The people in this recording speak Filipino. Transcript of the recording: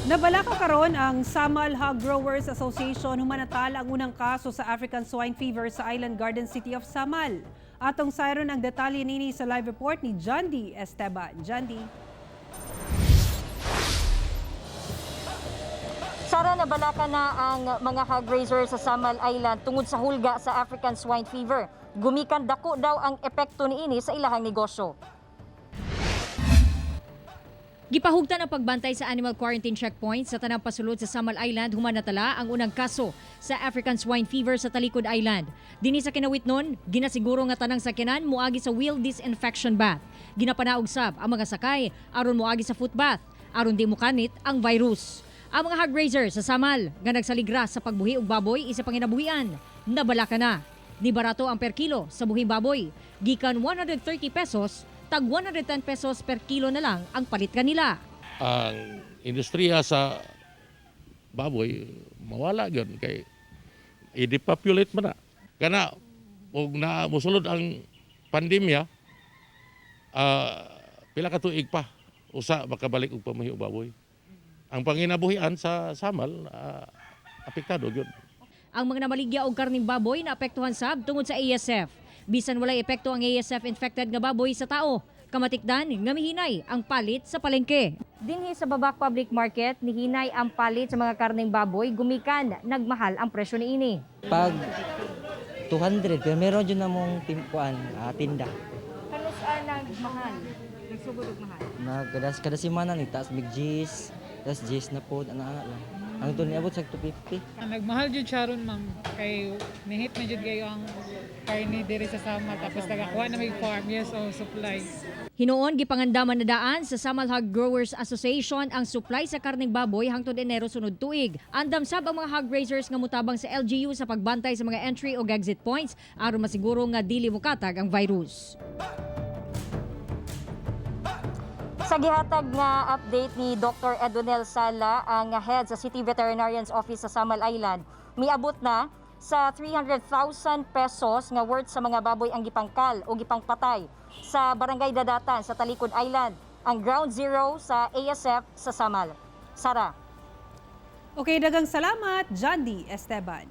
Nabalaka karon ang Samal Hog Growers Association humanatala ang unang kaso sa African swine fever sa Island Garden City of Samal. Atong sayron ang detalye nini sa live report ni John D. Esteban. John D. Sara, nabalaka na ang mga hog raisers sa Samal Island tungod sa hulga sa African swine fever. Gumikan dako daw ang epekto niini sa ilahang negosyo. Gipahugtan ang pagbantay sa animal quarantine checkpoint sa tanang pasulod sa Samal Island humanatala ang unang kaso sa African swine fever sa Talikod Island. Dinhi sa kinawit nun, ginasiguro nga tanang sakyanan muagi sa wheel disinfection bath. Ginapanaog sab ang mga sakay aron muagi sa foot bath aron di mukanit ang virus. Ang mga hog raisers sa Samal nga nagsaligra sa pagbuhi og baboy isa panginabuhian, nabalaka na. Ni barato ang per kilo sa buhing baboy, gikan 130 pesos tag 110 pesos per kilo na lang ang palit kanila. Ang industriya sa baboy mawala gyud kay i-depopulate man na. Kana og na mosulod ang pandemya, pila ka tuig pa usa makabalik og pamahi og baboy. Ang panginabuhian sa Samal apektado gyud. Ang mga namaligya og karning baboy naapektuhan sab tungod sa ASF. Bisan walay epekto ang ASF infected nga baboy sa tao, kamatikdan nga mihinay ang palit sa palengke. Dinhi sa Babak Public Market, nihinay ang palit sa mga karneng baboy, gumikan nagmahal ang presyo niini. Pag 200, pero meron dyan namong tinda. Kano saan nagmahal? Nagsugod og mahal. Kada simana nagtaas big G's, tas G's na po, ana lang. Ang doon niabot sa 250. Nagmahal jud siya ron, ma'am. Kay nihit na jud kayo ang karne diri sa Samal tapos nagakuha na may farm, yes, o supply. Hinuon gipangandaman na daan sa Samal Hog Growers Association ang supply sa karneng baboy hangtod Enero sunod tuig. Andam sab ang mga hog raisers nga mutabang sa LGU sa pagbantay sa mga entry o exit points aron masiguro nga dili mukatag ang virus. Sa gihatag nga update ni Dr. Edonel Sala, ang head sa City Veterinarian's Office sa Samal Island, miabot na sa 300,000 pesos nga worth sa mga baboy ang gipangkal o gipangpatay sa Barangay Dadatan sa Talikod Island, ang ground zero sa ASF sa Samal. Sara. Okay, dagang salamat, John D. Esteban.